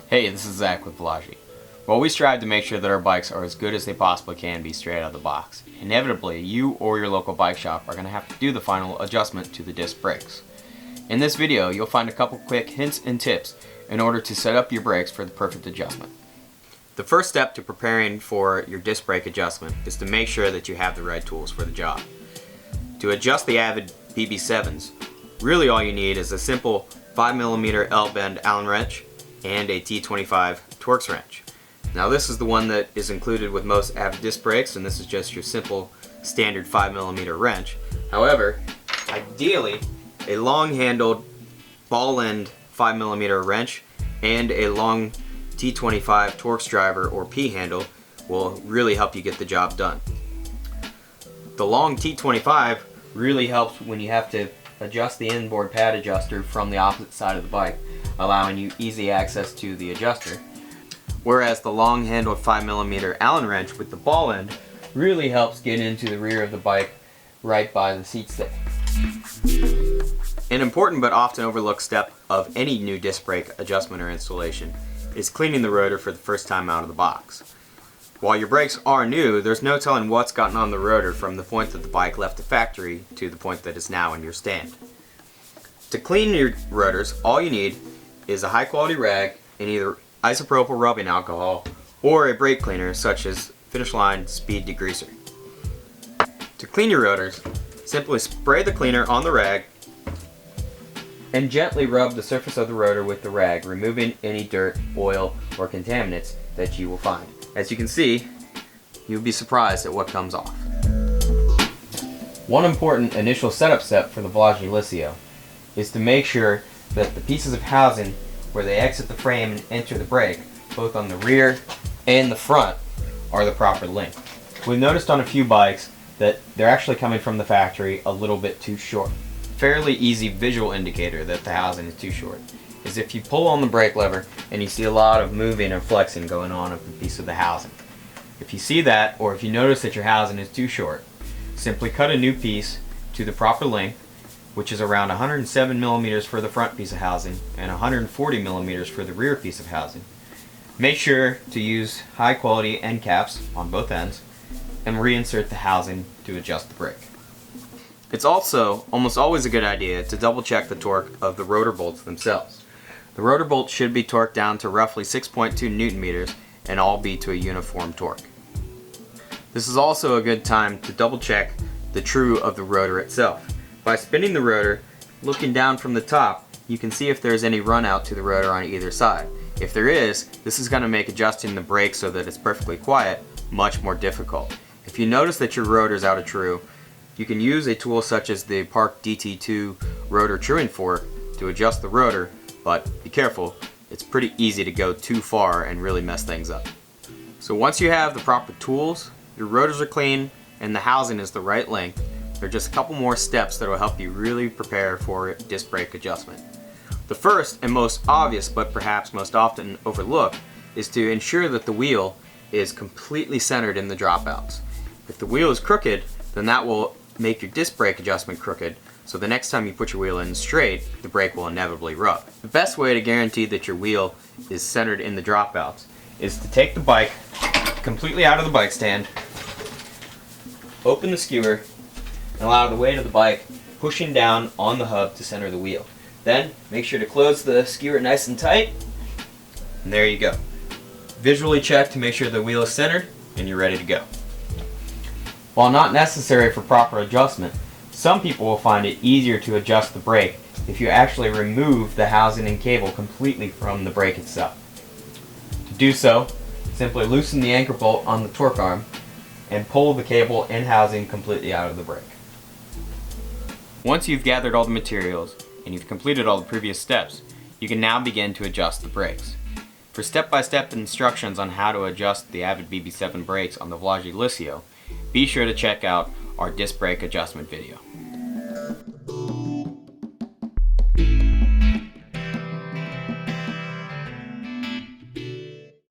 Hey, this is Zach with Volagi. While we strive to make sure that our bikes are as good as they possibly can be straight out of the box, inevitably you or your local bike shop are going to have to do the final adjustment to the disc brakes. In this video, you'll find a couple quick hints and tips in order to set up your brakes for the perfect adjustment. The first step to preparing for your disc brake adjustment is to make sure that you have the right tools for the job. To adjust the Avid BB7s, really all you need is a simple 5mm L-bend Allen wrench and a T25 Torx wrench. Now this is the one that is included with most Avid disc brakes, and this is just your simple standard 5mm wrench. However, ideally a long-handled ball-end 5mm wrench and a long T25 Torx driver or P-handle will really help you get the job done. The long T25 really helps when you have to adjust the inboard pad adjuster from the opposite side of the bike, allowing you easy access to the adjuster. Whereas the long-handled 5mm Allen wrench with the ball end really helps get into the rear of the bike right by the seat stay. An important but often overlooked step of any new disc brake adjustment or installation is cleaning the rotor for the first time out of the box. While your brakes are new, there's no telling what's gotten on the rotor from the point that the bike left the factory to the point that it's now in your stand. To clean your rotors, all you need is a high quality rag and either isopropyl rubbing alcohol or a brake cleaner such as Finish Line Speed Degreaser. To clean your rotors, simply spray the cleaner on the rag and gently rub the surface of the rotor with the rag, removing any dirt, oil, or contaminants that you will find. As you can see, you'll be surprised at what comes off. One important initial setup step for the Volagi Liscio is to make sure that the pieces of housing where they exit the frame and enter the brake, both on the rear and the front, are the proper length. We've noticed on a few bikes that they're actually coming from the factory a little bit too short. Fairly easy visual indicator that the housing is too short is if you pull on the brake lever and you see a lot of moving and flexing going on of the piece of the housing. If you see that, or if you notice that your housing is too short, simply cut a new piece to the proper length, which is around 107mm for the front piece of housing and 140mm for the rear piece of housing. Make sure to use high quality end caps on both ends and reinsert the housing to adjust the brake. It's also almost always a good idea to double check the torque of the rotor bolts themselves. The rotor bolts should be torqued down to roughly 6.2 Newton meters and all be to a uniform torque. This is also a good time to double check the true of the rotor itself. By spinning the rotor, looking down from the top, you can see if there's any run out to the rotor on either side. If there is, this is going to make adjusting the brake so that it's perfectly quiet much more difficult. If you notice that your rotor is out of true, you can use a tool such as the Park DT2 rotor truing fork to adjust the rotor, but be careful, it's pretty easy to go too far and really mess things up. So once you have the proper tools, your rotors are clean, and the housing is the right length, there are just a couple more steps that will help you really prepare for disc brake adjustment. The first and most obvious, but perhaps most often overlooked, is to ensure that the wheel is completely centered in the dropouts. If the wheel is crooked, then that will make your disc brake adjustment crooked, so the next time you put your wheel in straight, the brake will inevitably rub. The best way to guarantee that your wheel is centered in the dropouts is to take the bike completely out of the bike stand, open the skewer, and allow the weight of the bike pushing down on the hub to center the wheel. Then make sure to close the skewer nice and tight, and there you go. Visually check to make sure the wheel is centered, and you're ready to go. While not necessary for proper adjustment, some people will find it easier to adjust the brake if you actually remove the housing and cable completely from the brake itself. To do so, simply loosen the anchor bolt on the torque arm and pull the cable and housing completely out of the brake. Once you've gathered all the materials and you've completed all the previous steps, you can now begin to adjust the brakes. For step-by-step instructions on how to adjust the Avid BB7 brakes on the Volagi Liscio, be sure to check out our disc brake adjustment video.